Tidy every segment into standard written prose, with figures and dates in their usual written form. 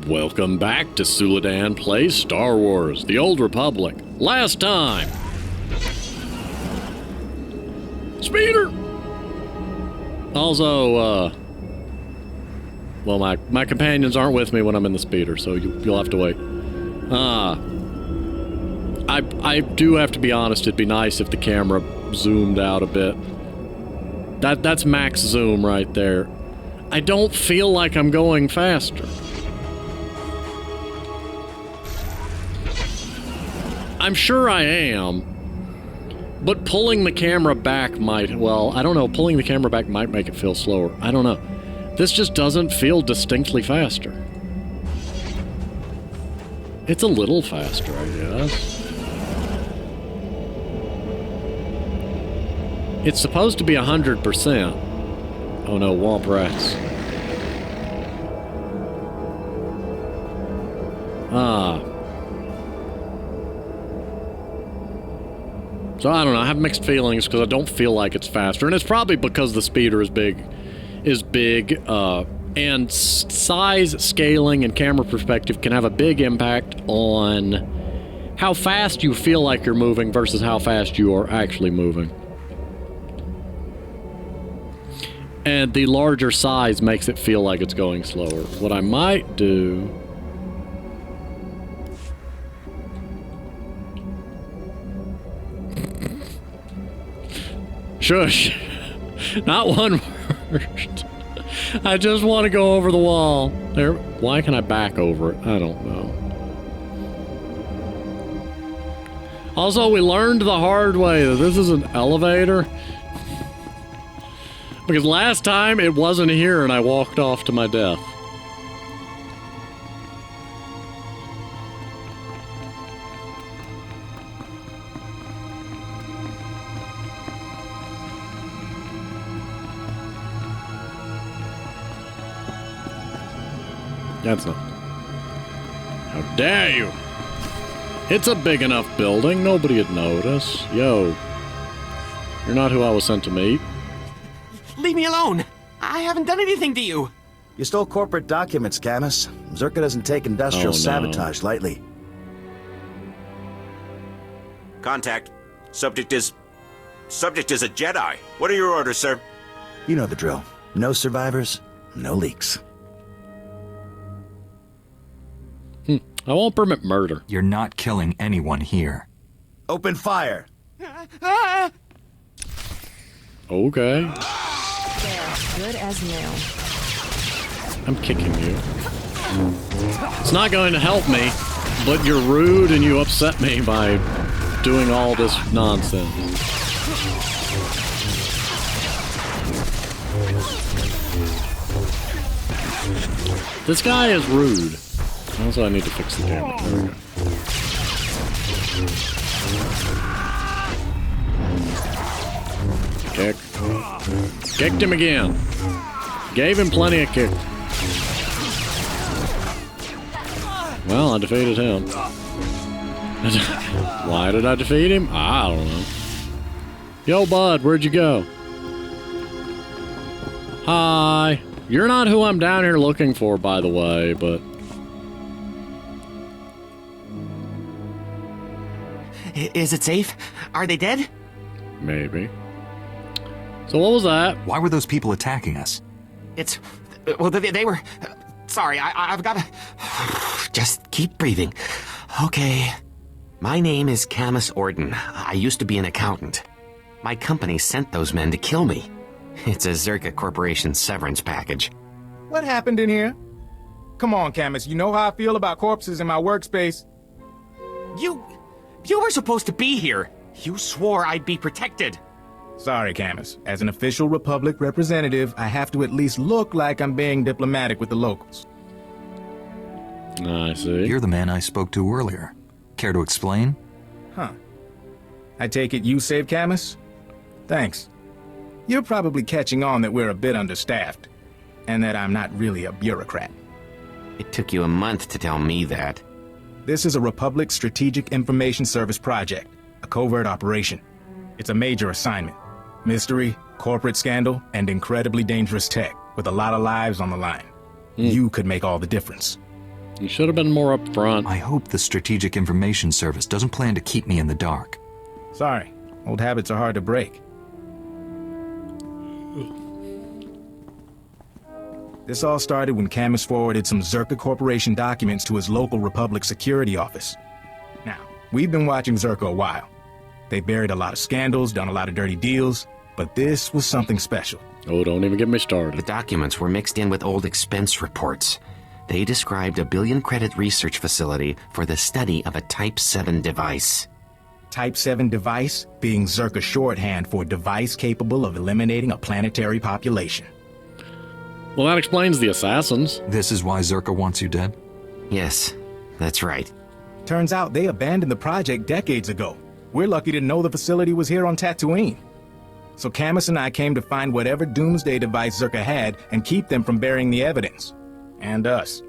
Welcome back to Suladan Plays Star Wars, The Old Republic. Last time! Speeder! Also, well, my companions aren't with me when I'm in the speeder, so you'll have to wait. I do have to be honest, it'd be nice if the camera zoomed out a bit. That's max zoom right there. I don't feel like I'm going faster. I'm sure I am, but pulling the camera back might, well, I don't know, pulling the camera back might make it feel slower. I don't know. This just doesn't feel distinctly faster. It's a little faster, I guess. It's supposed to be 100%. Oh no, womp rats. So I don't know, I have mixed feelings because I don't feel like it's faster, and it's probably because the speeder is big, and size, scaling, and camera perspective can have a big impact on how fast you feel like you're moving versus how fast you are actually moving. And the larger size makes it feel like it's going slower. What I might do... Shush. Not one word. I just want to go over the wall. There. Why can I back over it? I don't know. Also, we learned the hard way that this is an elevator. Because last time it wasn't here and I walked off to my death. That's not... How dare you! It's a big enough building, nobody'd notice. Yo. You're not who I was sent to meet. Leave me alone! I haven't done anything to you! You stole corporate documents, Camus. Czerka doesn't take industrial sabotage lightly. Contact. Subject is a Jedi. What are your orders, sir? You know the drill. No survivors, no leaks. I won't permit murder. You're not killing anyone here. Open fire! Okay. There, good as new. I'm kicking you. It's not going to help me, but you're rude and you upset me by doing all this nonsense. This guy is rude. Also, I need to fix the camera. There we go. Kick. Kicked him again. Gave him plenty of kick. Well, I defeated him. Why did I defeat him? I don't know. Yo, bud, where'd you go? Hi. You're not who I'm down here looking for, by the way, but... Is it safe? Are they dead? Maybe. So what was that? Why were those people attacking us? It's... well, they were... sorry, I've gotta... just keep breathing. Okay. My name is Camus Orden. I used to be an accountant. My company sent those men to kill me. It's a Czerka Corporation severance package. What happened in here? Come on, Camus, you know how I feel about corpses in my workspace. You were supposed to be here. You swore I'd be protected. Sorry, Camus. As an official Republic representative, I have to at least look like I'm being diplomatic with the locals. I see. You're the man I spoke to earlier. Care to explain? Huh. I take it you saved Camus? Thanks. You're probably catching on that we're a bit understaffed, and that I'm not really a bureaucrat. It took you a month to tell me that. This is a Republic Strategic Information Service project, a covert operation. It's a major assignment. Mystery, corporate scandal, and incredibly dangerous tech, with a lot of lives on the line. You could make all the difference. You should have been more upfront. I hope the Strategic Information Service doesn't plan to keep me in the dark. Sorry, old habits are hard to break. This all started when Camus forwarded some Czerka Corporation documents to his local Republic security office. Now, we've been watching Czerka a while. They buried a lot of scandals, done a lot of dirty deals, but this was something special. Oh, don't even get me The started. documents were mixed in with old expense reports. They described a billion-credit research facility for the study of a Type 7 device. Type 7 device being Czerka shorthand for device capable of eliminating a planetary population. Well, that explains the assassins. This is why Czerka wants you dead? Yes, that's right. Turns out they abandoned the project decades ago. We're lucky to know the facility was here on Tatooine. So Camus and I came to find whatever doomsday device Czerka had and keep them from burying the evidence. And us.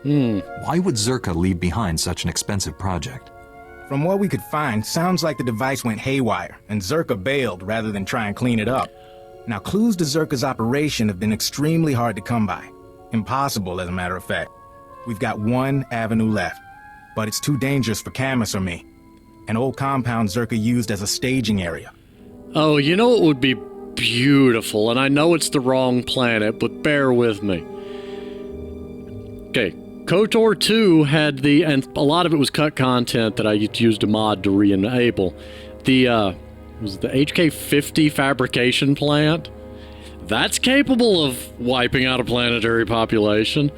Why would Czerka leave behind such an expensive project? From what we could find, sounds like the device went haywire, and Czerka bailed rather than try and clean it up. Now, clues to Czerka's operation have been extremely hard to come by. Impossible, as a matter of fact. We've got one avenue left, but it's too dangerous for Camus or me. An old compound Czerka used as a staging area. Oh, you know it would be beautiful, and I know it's the wrong planet, but bear with me. Okay, KOTOR 2 had and a lot of it was cut content that I used a mod to re-enable. Was the HK-50 fabrication plant? That's capable of wiping out a planetary population.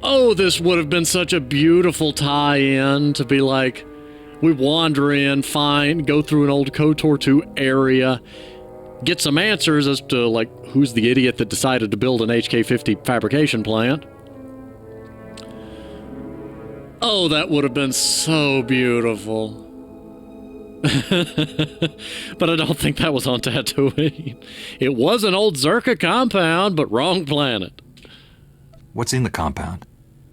Oh, this would have been such a beautiful tie-in to be like, we wander in, go through an old KOTOR 2 area, get some answers as to, like, who's the idiot that decided to build an HK-50 fabrication plant. Oh, that would have been so beautiful. But I don't think that was on Tatooine. It was an old Czerka compound, but wrong planet. What's in the compound?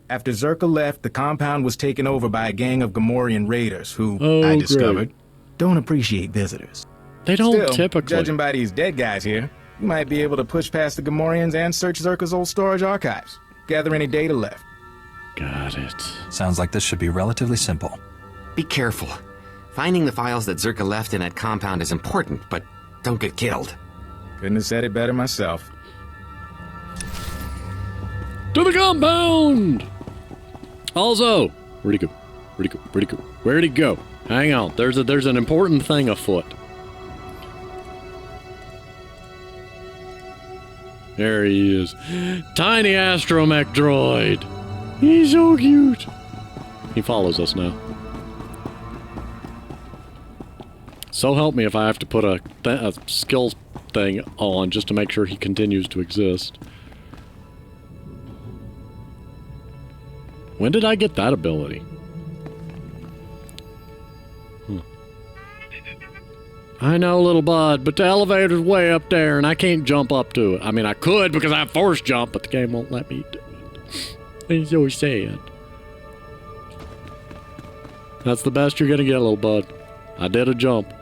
After Czerka left, the compound was taken over by a gang of Gamorrean raiders who, Oh, I discovered, great. don't appreciate visitors. They don't Still, typically. judging by these dead guys here, you might be able to push past the Gamorreans and search Czerka's old storage archives. Gather any data left. Got it. Sounds like this should be relatively simple. Be careful. Finding the files that Czerka left in that compound is important, but don't get killed. Couldn't have said it better myself. To the compound! Also, where'd he go? Where'd he go? Where'd he go? Where'd he go? Hang on, there's an important thing afoot. There he is. Tiny astromech droid. He's so cute. He follows us now. So help me if I have to put a skill thing on just to make sure he continues to exist. When did I get that ability? I know, little bud, but the elevator's way up there and I can't jump up to it. I mean, I could because I have force jump, but the game won't let me do it. It's so sad. That's the best you're gonna get, little bud. I did a jump.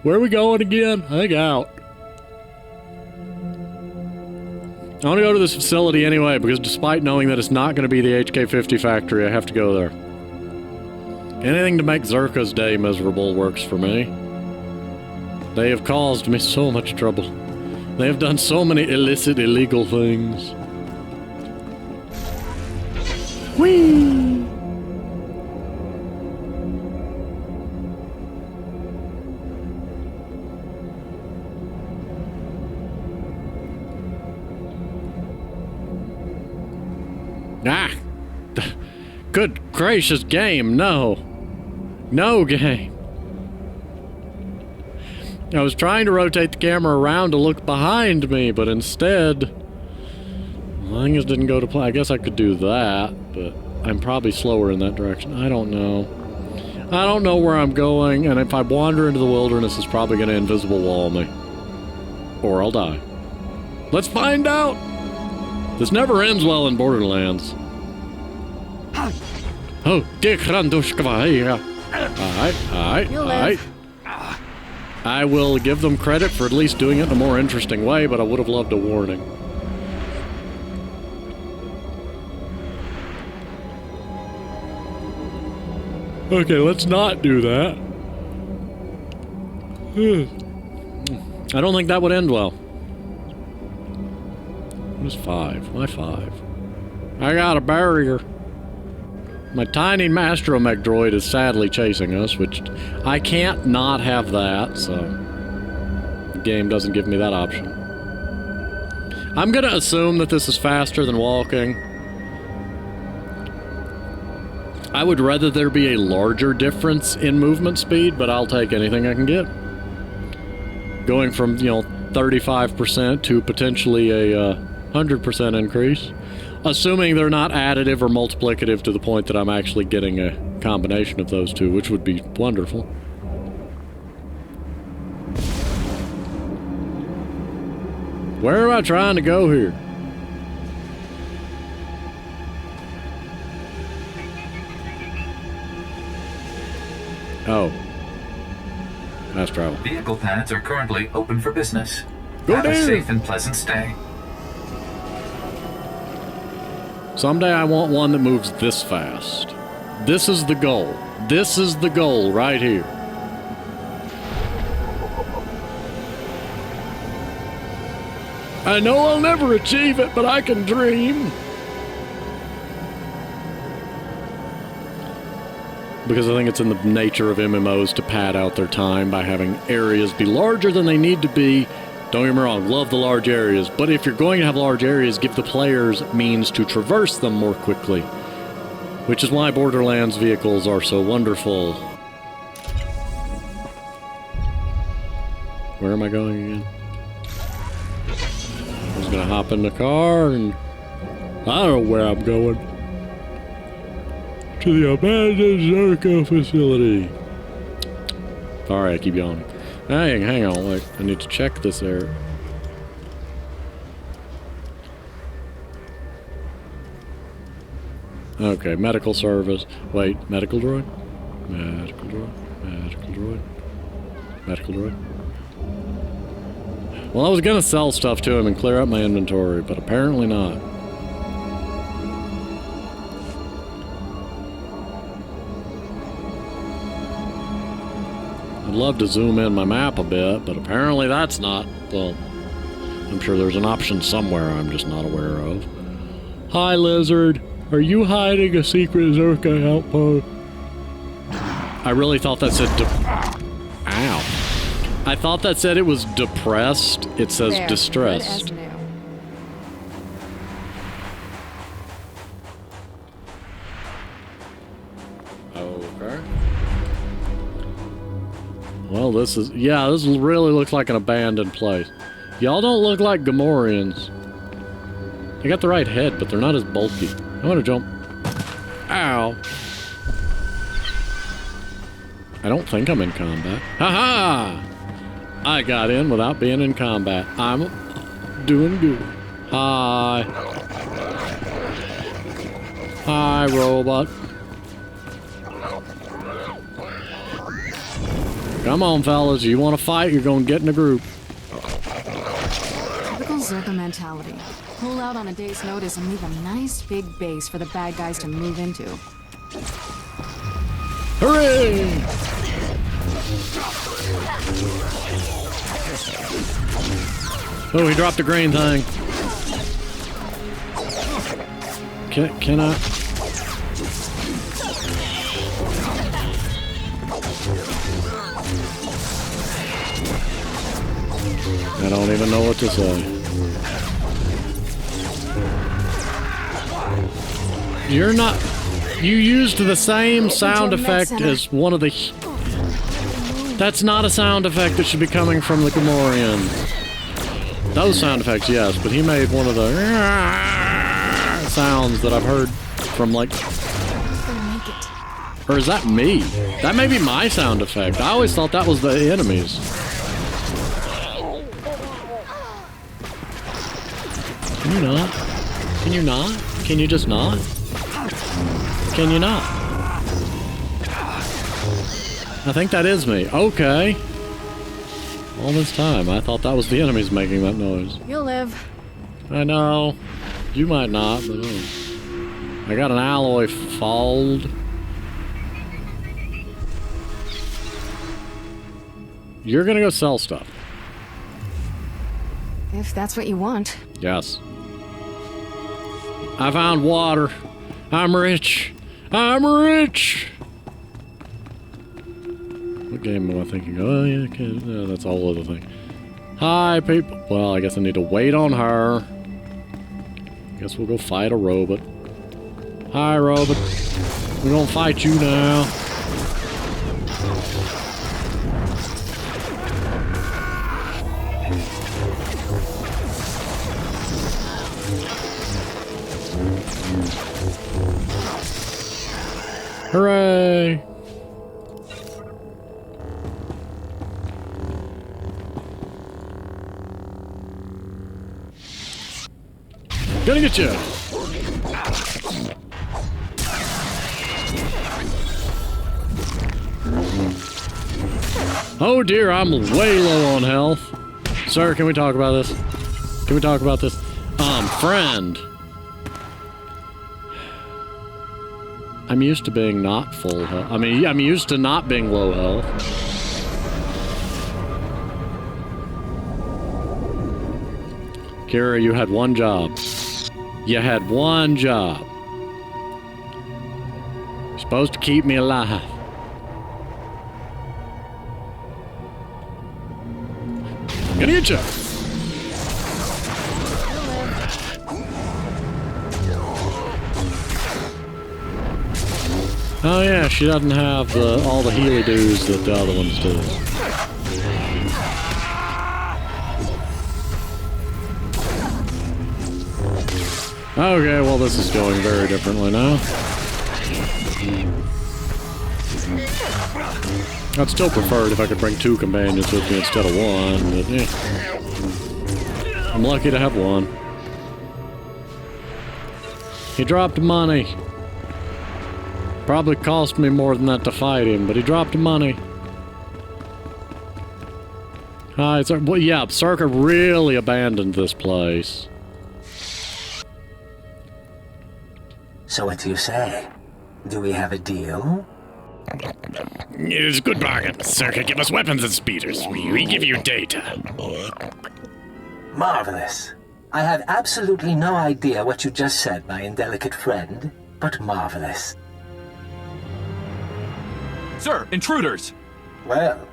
Where are we going again? I think out. I want to go to this facility anyway, because despite knowing that it's not going to be the HK-50 factory, I have to go there. Anything to make Czerka's day miserable works for me. They have caused me so much trouble. They have done so many illicit, illegal things. Whee! Ah! Good gracious, game, no. No, game. I was trying to rotate the camera around to look behind me, but instead... Well, I just didn't go to play. I guess I could do that, but I'm probably slower in that direction. I don't know. I don't know where I'm going, and if I wander into the wilderness, it's probably going to invisible wall me. Or I'll die. Let's find out! This never ends well in Borderlands. Oh, Dick Randushkava. Alright. I will give them credit for at least doing it in a more interesting way, but I would have loved a warning. Okay, let's not do that. I don't think that would end well. What is 5? Why 5? I got a barrier. My tiny Mastromech droid is sadly chasing us, which I can't not have that, so the game doesn't give me that option. I'm gonna assume that this is faster than walking. I would rather there be a larger difference in movement speed, but I'll take anything I can get. Going from, 35% to potentially a 100% increase. Assuming they're not additive or multiplicative to the point that I'm actually getting a combination of those two, which would be wonderful. Where am I trying to go here? Oh. Fast travel. Vehicle pads are currently open for business. Go Have down. a safe and pleasant stay. Someday I want one that moves this fast. This is the goal. This is the goal right here. I know I'll never achieve it, but I can dream. Because I think it's in the nature of MMOs to pad out their time by having areas be larger than they need to be. Don't get me wrong, love the large areas, but if you're going to have large areas, give the players means to traverse them more quickly. Which is why Borderlands vehicles are so wonderful. Where am I going again? I was gonna hop in the car and... I don't know where I'm going. To the abandoned Czerka facility. Sorry, I keep yawning. Hang on, wait. I need to check this area. Okay, medical service. Wait, medical droid? Medical droid? Medical droid? Medical droid? Well, I was gonna sell stuff to him and clear up my inventory, but apparently not. I'd love to zoom in my map a bit, but apparently that's not. Well, I'm sure there's an option somewhere I'm just not aware of. Hi, Lizard. Are you hiding a secret Czerka outpost? I really thought that said Ow. I thought that said it was depressed. It says There, distressed. good as new. Okay. Well, this really looks like an abandoned place. Y'all don't look like Gamorreans. They got the right head, but they're not as bulky. I want to jump. Ow. I don't think I'm in combat. Haha! I got in without being in combat. I'm doing good. Hi. Hi, robot. Come on, fellas. You want to fight, you're going to get in a group. Typical Czerka mentality. Pull out on a day's notice and leave a nice big base for the bad guys to move into. Hooray! Oh, he dropped the green thing. Can I? I don't even know what to say. You're not... You used the same sound effect as one of the... That's not a sound effect that should be coming from the Gamorreans. Those sound effects, yes, but he made one of the... sounds that I've heard from, like... Or is that me? That may be my sound effect. I always thought that was the enemies. Can you not? Can you not? Can you just not? Can you not? I think that is me. Okay. All this time, I thought that was the enemies making that noise. You'll live. I know. You might not, but I got an alloy fold. You're gonna go sell stuff. If that's what you want. Yes. I found water. I'm rich. I'm rich. What game am I thinking? Oh, yeah, okay. Yeah, that's a whole other thing. Hi, people. Well, I guess I need to wait on her. Guess we'll go fight a robot. Hi, robot. We're gonna fight you now. Hooray! Gonna get you! Oh dear, I'm way low on health. Sir, can we talk about this? Can we talk about this? Friend. I'm used to being not full health. I mean, I'm used to not being low health. Kira, you had one job. You had one job. You're supposed to keep me alive. I'm gonna get you. Oh yeah, she doesn't have all the healy doos that the other ones do. Okay, well this is going very differently now. I'd still prefer it if I could bring 2 companions with me instead of 1, but yeah. I'm lucky to have 1. He dropped money. Probably cost me more than that to fight him, but he dropped money. Hi, sir. Well, yeah, Czerka really abandoned this place. So what do you say? Do we have a deal? It's a good bargain. Czerka, give us weapons and speeders. We give you data. Marvelous. I have absolutely no idea what you just said, my indelicate friend, but marvelous. Sir, intruders! Well,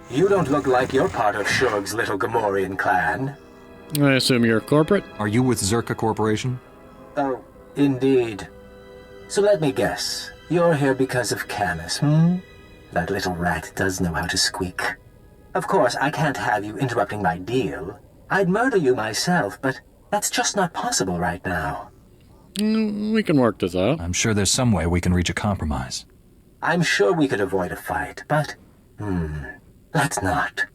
you don't look like you're part of Shurg's little Gamorrean clan. I assume you're a corporate? Are you with Czerka Corporation? Oh, indeed. So let me guess. You're here because of Camus, hmm? That little rat does know how to squeak. Of course, I can't have you interrupting my deal. I'd murder you myself, but that's just not possible right now. We can work this out. I'm sure there's some way we can reach a compromise. I'm sure we could avoid a fight, but... let's not.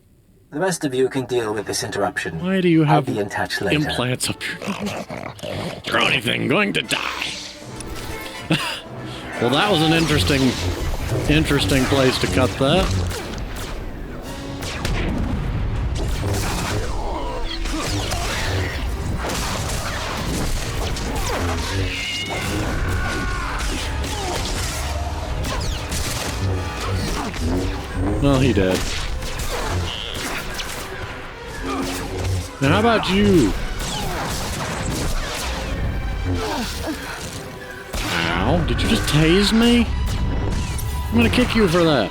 The rest of you can deal with this interruption. Why do you have I'll be in touch later. implants up your... You're anything going to die. Well, that was an interesting place to cut that. Well, he did. Now, how about you? Ow, did you just tase me? I'm gonna kick you for that.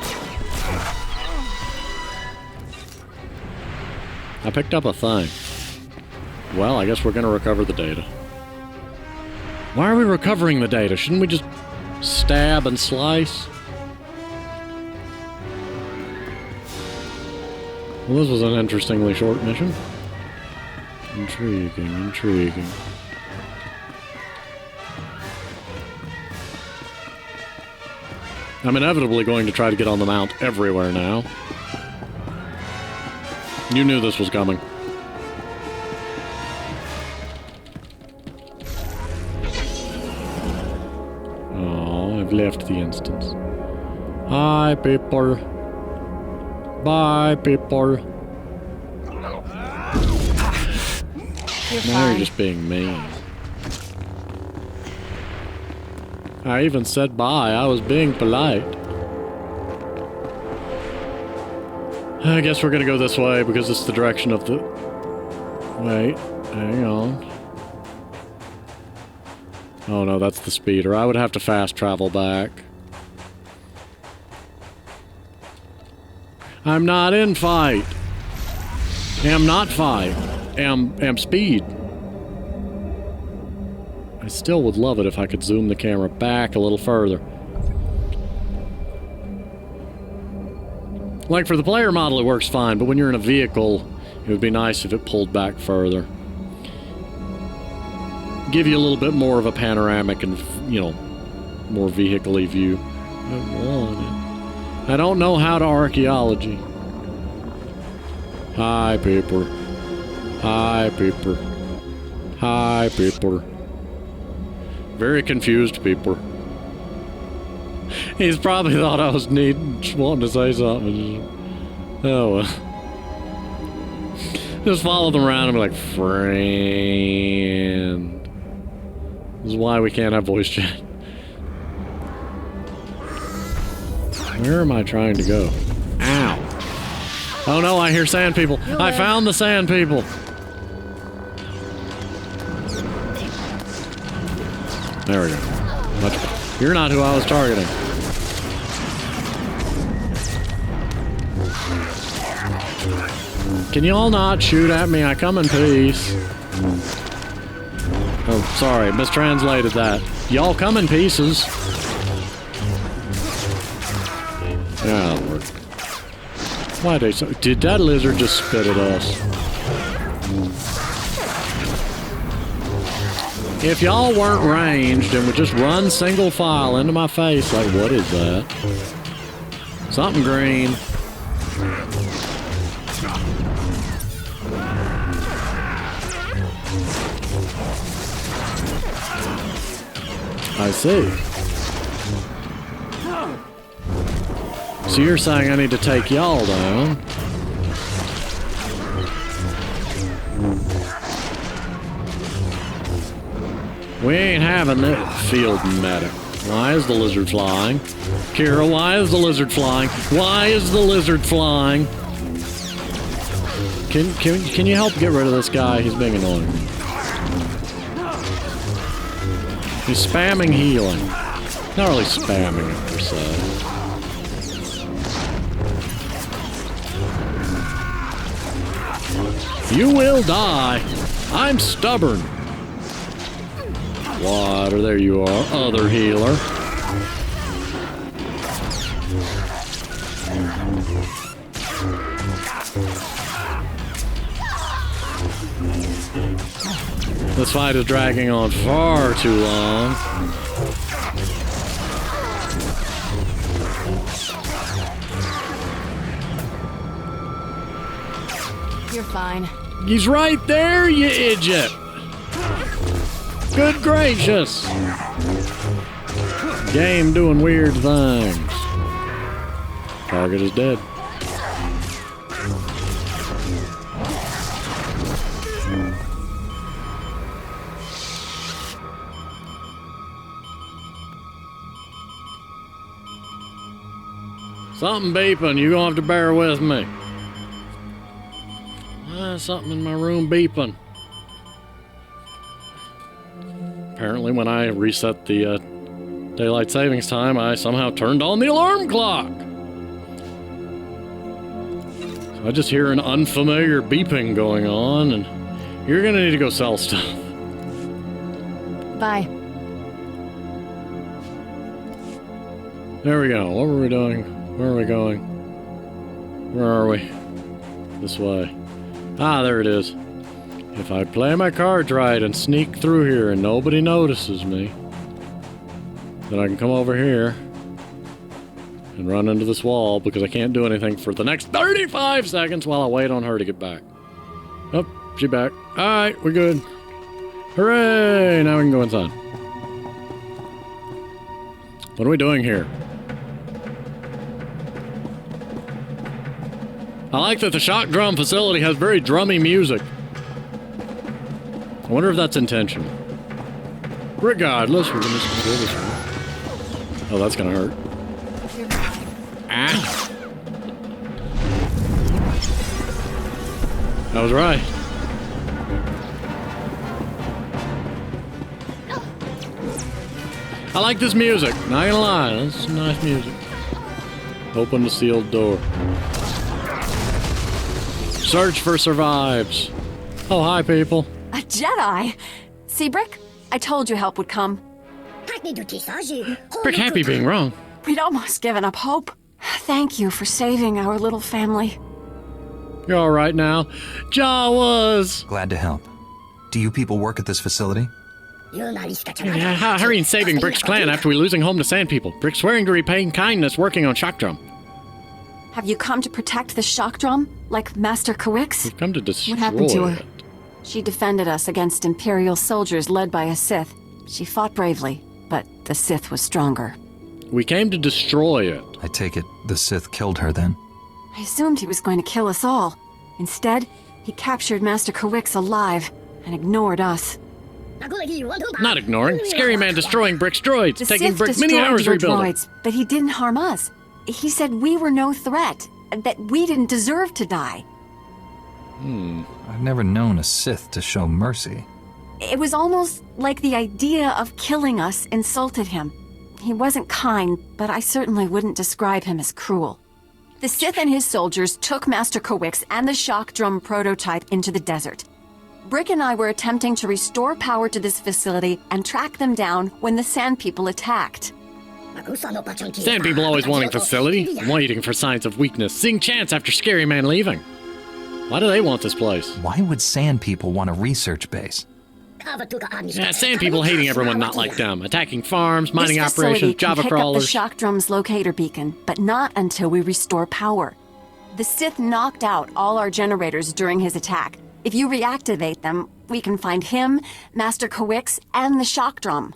I picked up a thing. Well, I guess we're gonna recover the data. Why are we recovering the data? Shouldn't we just stab and slice? Well, this was an interestingly short mission. Intriguing, intriguing. I'm inevitably going to try to get on the mount everywhere now. You knew this was coming. Oh, I've left the instance. Hi, people. Bye, people. Now you're just being mean. I even said bye. I was being polite. I guess we're gonna go this way because it's the direction of the... Wait, hang on. Oh no, that's the speeder. I would have to fast travel back. I'm not in fight. Am not fight. Am speed. I still would love it if I could zoom the camera back a little further. Like for the player model it works fine, but when you're in a vehicle, it would be nice if it pulled back further. Give you a little bit more of a panoramic and, you know, more vehicle-y view. I don't know how to archaeology. Hi, Pepper. Hi, Pepper. Hi, Pepper. Very confused, Pepper. He's probably thought I was wanting to say something. Oh, well. Just follow them around and be like, friend. This is why we can't have voice chat. Where am I trying to go? Ow. Oh no, I hear sand people. I found the sand people. There we go. Much better. You're not who I was targeting. Can you all not shoot at me? I come in peace. Oh, sorry, mistranslated that. Y'all come in pieces. Yeah, that'll work. Why they so... Did that lizard just spit at us? If y'all weren't ranged and would just run single file into my face, like, what is that? Something green. I see. So you're saying I need to take y'all down? We ain't having that field medic. Why is the lizard flying? Kira, why is the lizard flying? Why is the lizard flying? Can you help get rid of this guy? He's being annoying. He's spamming healing. Not really spamming it per se. You will die. I'm stubborn. Water, there you are, other healer. This fight is dragging on far too long. You're fine. He's right there, you idiot! Good gracious! Game doing weird things. Target is dead. Something beeping, you're gonna have to bear with me. Something in my room beeping. Apparently when I reset the daylight savings time, I somehow turned on the alarm clock. So I just hear an unfamiliar beeping going on, and you're gonna need to go sell stuff. Bye. There we go. What were we doing? Where are we going? Where are we? This way. Ah, there it is. If I play my cards right and sneak through here and nobody notices me, then I can come over here and run into this wall because I can't do anything for the next 35 seconds while I wait on her to get back. Oh, she's back. Alright, we're good. Hooray! Now we can go inside. What are we doing here? I like that the shock drum facility has very drummy music. I wonder if that's intentional. Regardless, we're gonna just do this one. Oh, that's gonna hurt. Ah. I was right. I like this music. Not gonna lie, this is some nice music. Open the sealed door. Search for survives. Oh, hi, people. A Jedi? Seabrick? I told you help would come. Brick happy being wrong. We'd almost given up hope. Thank you for saving our little family. You're all right now. Jawas. Glad to help. Do you people work at this facility? Yeah, hurry in saving Brick's clan after we losing home to Sand People. Brick swearing to repay kindness working on Shock Drum. Have you come to protect the shock drum, like Master Kawix? We've come to destroy What happened to her? it. She defended us against Imperial soldiers led by a Sith. She fought bravely, but the Sith was stronger. We came to destroy it. I take it the Sith killed her then? I assumed he was going to kill us all. Instead, he captured Master Kawix alive and ignored us. Not ignoring. Scary man destroying Brick's droids, The taking Sith Brick many destroyed hours your rebuilding. droids, but he didn't harm us. He said we were no threat, that we didn't deserve to die. I've never known a Sith to show mercy. It was almost like the idea of killing us insulted him. He wasn't kind, but I certainly wouldn't describe him as cruel. The Sith and his soldiers took Master Kawix and the shock drum prototype into the desert. Brick and I were attempting to restore power to this facility and track them down when the Sand People attacked. Sand People always wanting facility, waiting for signs of weakness, seeing chance after Scary Man leaving. Why do they want this place? Why would Sand People want a research base? Yeah, Sand People hating everyone not like them, attacking farms, mining This facility operations, can Java pick up the crawlers. shock drum's locator beacon, but not until we restore power. The Sith knocked out all our generators during his attack. If you reactivate them, we can find him, Master Kawix, and the shock drum.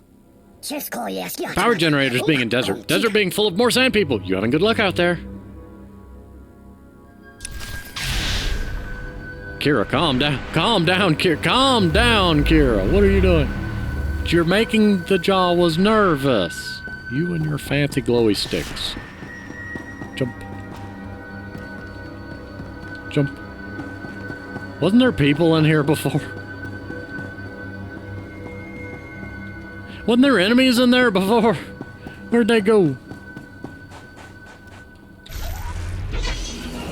Power generators being in desert. Desert being full of more Sand People. You having good luck out there. Kira, calm down. Calm down, Kira. Calm down, Kira. What are you doing? You're making the Jawas nervous. You and your fancy glowy sticks. Jump. Jump. Wasn't there people in here before? Wasn't there enemies in there before? Where'd they go?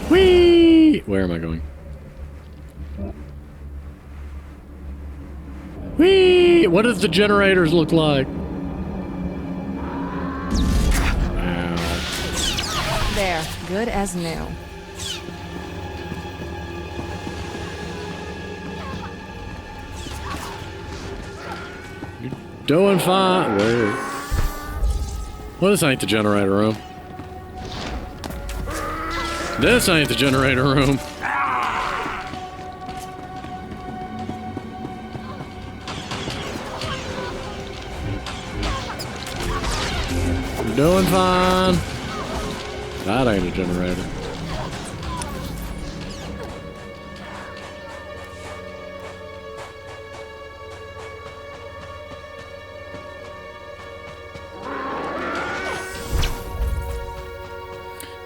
Whee! Where am I going? Whee! What does the generators look like? Ow. There, good as new. Doing fine. Where? Well, this ain't the generator room. This ain't the generator room. You're doing fine. That ain't a generator.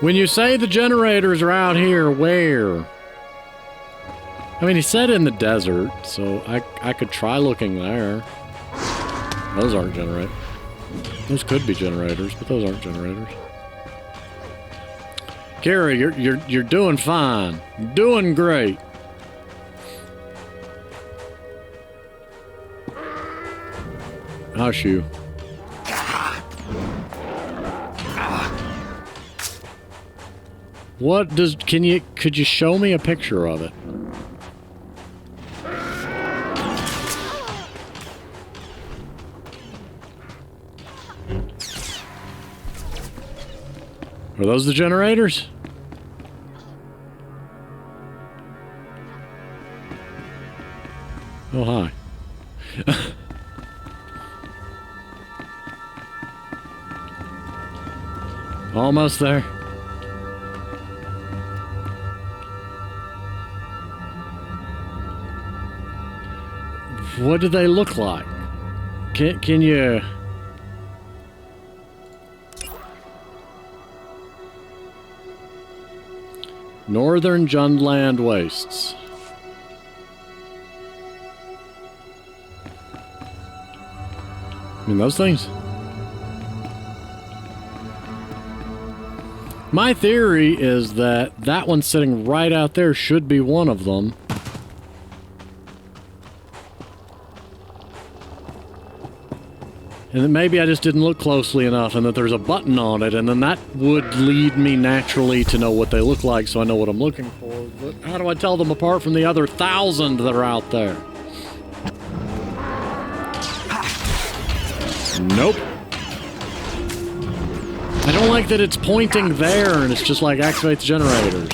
When you say the generators are out here, where? I mean, he said in the desert, so I could try looking there. Those aren't generators. Those could be generators, but those aren't generators. Kara, you're doing fine. You're doing great. Hush you. What does, could you show me a picture of it? Are those the generators? Oh, hi. Almost there. What do they look like? Can you... Northern Jundland Wastes. I mean, those things... My theory is that that one sitting right out there should be one of them. And then maybe I just didn't look closely enough and that there's a button on it, and then that would lead me naturally to know what they look like so I know what I'm looking for. But how do I tell them apart from the other 1,000 that are out there? Nope. I don't like that it's pointing there and it's just like activate the generators.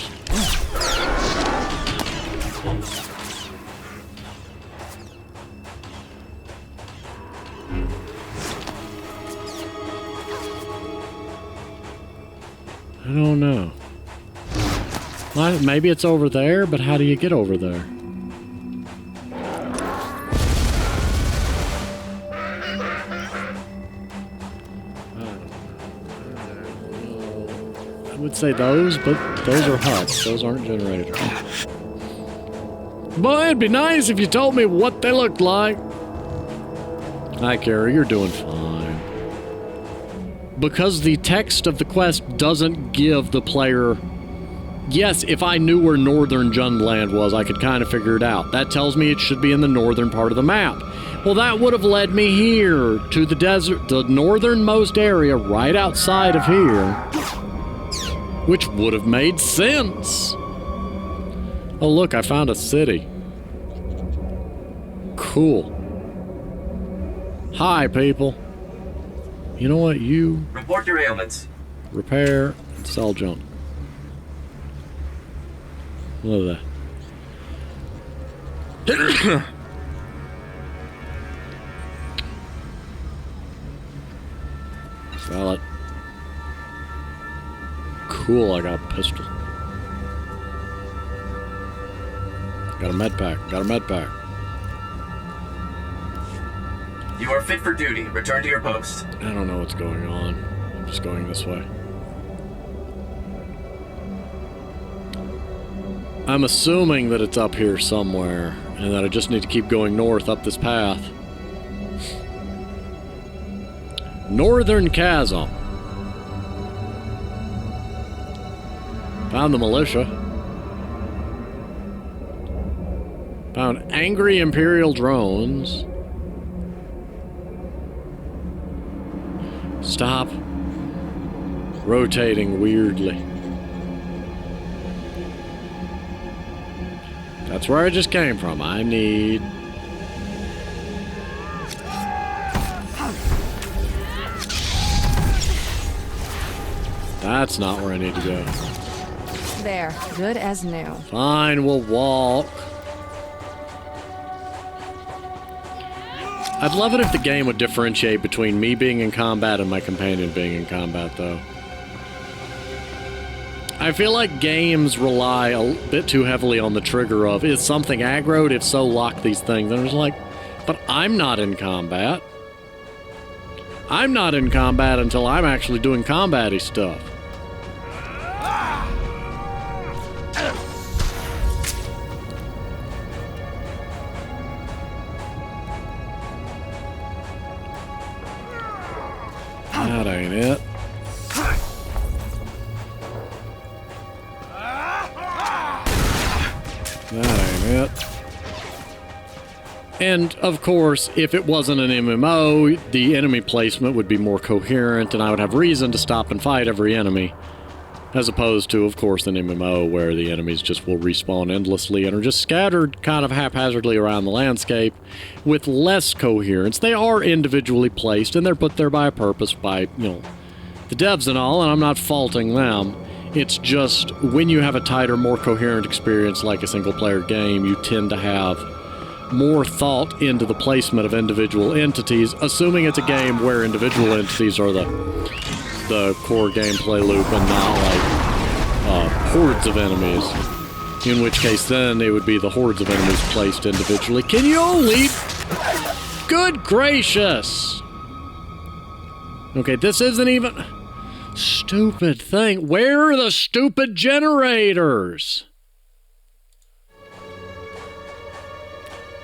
I don't know. Well, maybe it's over there, but how do you get over there? I would say those, but those are huts. Those aren't generators. Boy, it'd be nice if you told me what they looked like. Hi, Carrie. You're doing fine. Because the text of the quest doesn't give the player... Yes, if I knew where northern Jundland was, I could kind of figure it out. That tells me it should be in the northern part of the map. Well, that would have led me here, to the desert, the northernmost area right outside of here. Which would have made sense. Oh, look, I found a city. Cool. Hi, people. You know what? You... Report your ailments. Repair and sell junk. Look at that. Sell it. Cool, I got a pistol. Got a med pack. Got a med pack. You are fit for duty. Return to your post. I don't know what's going on. I'm just going this way. I'm assuming that it's up here somewhere, and that I just need to keep going north up this path. Northern Chasm. Found the militia. Found angry Imperial drones. Stop rotating weirdly. That's where I just came from. I need... That's not where I need to go. There, good as new. Fine, we'll walk. I'd love it if the game would differentiate between me being in combat and my companion being in combat, though. I feel like games rely a bit too heavily on the trigger of, is something aggroed? If so, lock these things. And it's like, but I'm not in combat. I'm not in combat until I'm actually doing combat-y stuff. That ain't it. That ain't it. And, of course, if it wasn't an MMO, the enemy placement would be more coherent, and I would have reason to stop and fight every enemy. As opposed to, of course, an MMO where the enemies just will respawn endlessly and are just scattered kind of haphazardly around the landscape with less coherence. They are individually placed, and they're put there by a purpose by, the devs and all, and I'm not faulting them. It's just, when you have a tighter, more coherent experience like a single-player game, you tend to have more thought into the placement of individual entities, assuming it's a game where individual entities are the core gameplay loop and not like hordes of enemies. In which case then it would be the hordes of enemies placed individually. Can you only... Good gracious! Okay, this isn't even... Stupid thing. Where are the stupid generators?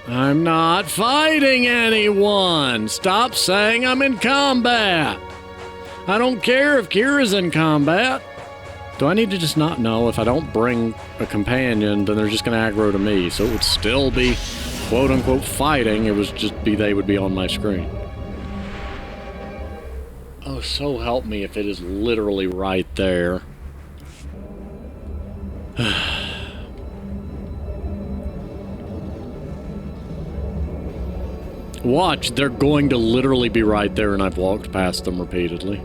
I'm not fighting anyone. Stop saying I'm in combat. I don't care if Kira's in combat. Do I need to just not know if I don't bring a companion, then they're just going to aggro to me. So it would still be quote-unquote fighting. It would just be they would be on my screen. Oh, so help me if it is literally right there. Watch, they're going to literally be right there, and I've walked past them repeatedly.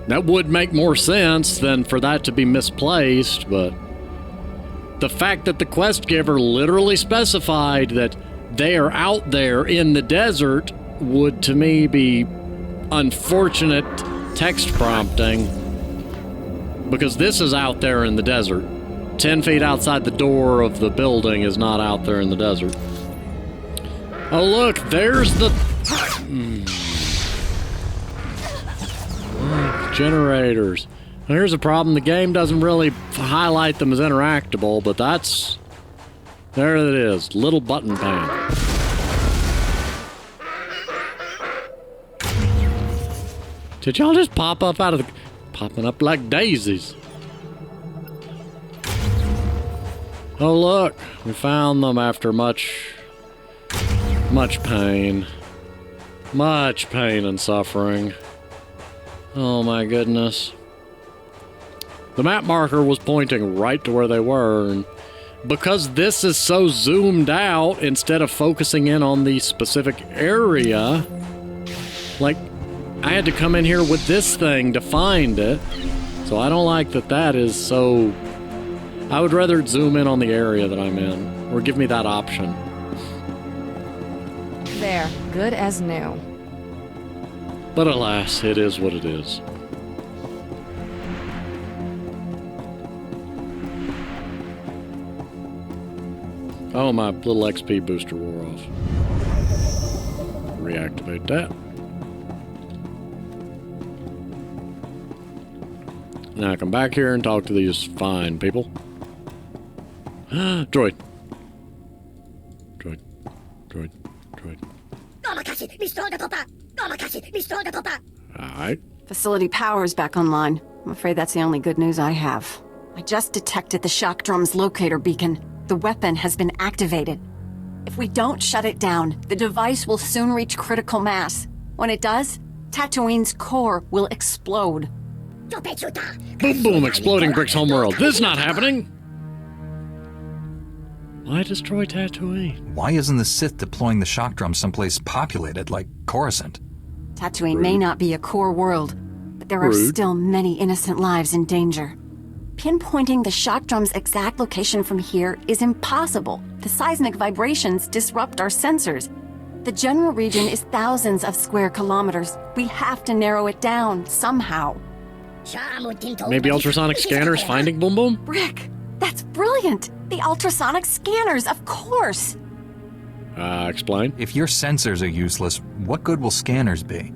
That would make more sense than for that to be misplaced, but the fact that the quest giver literally specified that they are out there in the desert would, to me, be unfortunate text prompting, because this is out there in the desert. 10 feet outside the door of the building is not out there in the desert. Oh, look, there's the... generators. Now, here's a problem. The game doesn't really highlight them as interactable, but that's... there it is. Little button pan. Did y'all just pop up out of the... popping up like daisies? Oh, look. We found them after much pain. Much pain and suffering. Oh my goodness. The map marker was pointing right to where they were, and because this is so zoomed out, instead of focusing in on the specific area, like, I had to come in here with this thing to find it. So I don't like that that is so... I would rather zoom in on the area that I'm in, or give me that option. There, good as new. But alas, it is what it is. Oh, my little XP booster wore off. Reactivate that. Now I come back here and talk to these fine people. Droid. Droid. Droid. Droid. Alright. Facility power's back online. I'm afraid that's the only good news I have. I just detected the shock drum's locator beacon. The weapon has been activated. If we don't shut it down, the device will soon reach critical mass. When it does, Tatooine's core will explode. Boom boom, exploding bricks homeworld. This is not happening! Why destroy Tatooine? Why isn't the Sith deploying the shock drum someplace populated, like Coruscant? Tatooine may not be a core world, but there are still many innocent lives in danger. Pinpointing the shock drum's exact location from here is impossible. The seismic vibrations disrupt our sensors. The general region is thousands of square kilometers. We have to narrow it down somehow. Maybe ultrasonic scanners finding Boom Boom? Rick, that's brilliant! The ultrasonic scanners, of course! Explain? If your sensors are useless, what good will scanners be?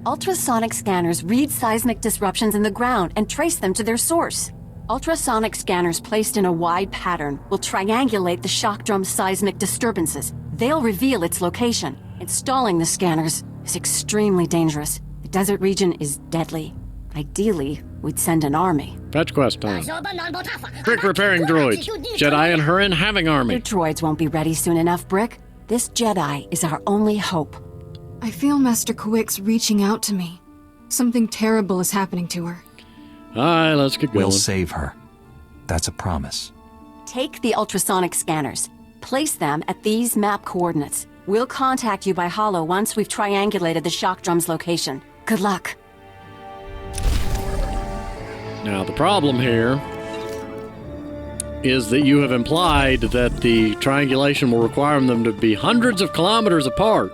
Ultrasonic scanners read seismic disruptions in the ground and trace them to their source. Ultrasonic scanners placed in a wide pattern will triangulate the shock drum's seismic disturbances. They'll reveal its location. Installing the scanners is extremely dangerous. The desert region is deadly. Ideally, we'd send an army. Fetch quest time. Brick repairing droids. Jedi and Hurin having army. Your droids won't be ready soon enough, Brick. This Jedi is our only hope. I feel Master Kawik's reaching out to me. Something terrible is happening to her. Alright, let's get going. We'll save her. That's a promise. Take the ultrasonic scanners. Place them at these map coordinates. We'll contact you by holo once we've triangulated the shock drum's location. Good luck. Now, the problem here is that you have implied that the triangulation will require them to be hundreds of kilometers apart.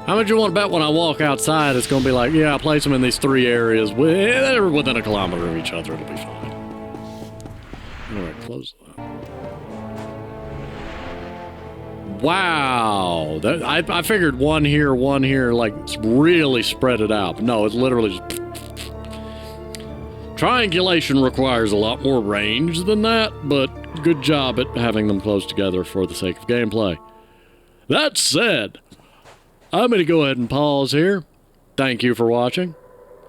How much you want to bet when I walk outside it's going to be like, yeah, I'll place them in these three areas. They're within a kilometer of each other. It'll be fine. Alright, close that. Wow. I figured one here, like, really spread it out. But no, it's literally just... Triangulation requires a lot more range than that, but good job at having them close together for the sake of gameplay. That said, I'm going to go ahead and pause here. Thank you for watching.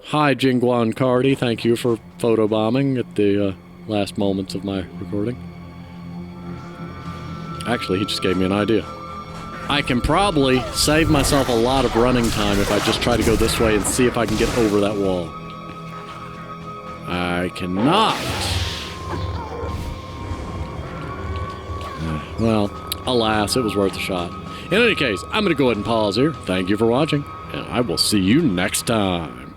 Hi, Jingguan Cardi. Thank you for photobombing at the last moments of my recording. Actually, he just gave me an idea. I can probably save myself a lot of running time if I just try to go this way and see if I can get over that wall. I cannot. Well, alas, it was worth a shot. In any case, I'm going to go ahead and pause here. Thank you for watching, and I will see you next time.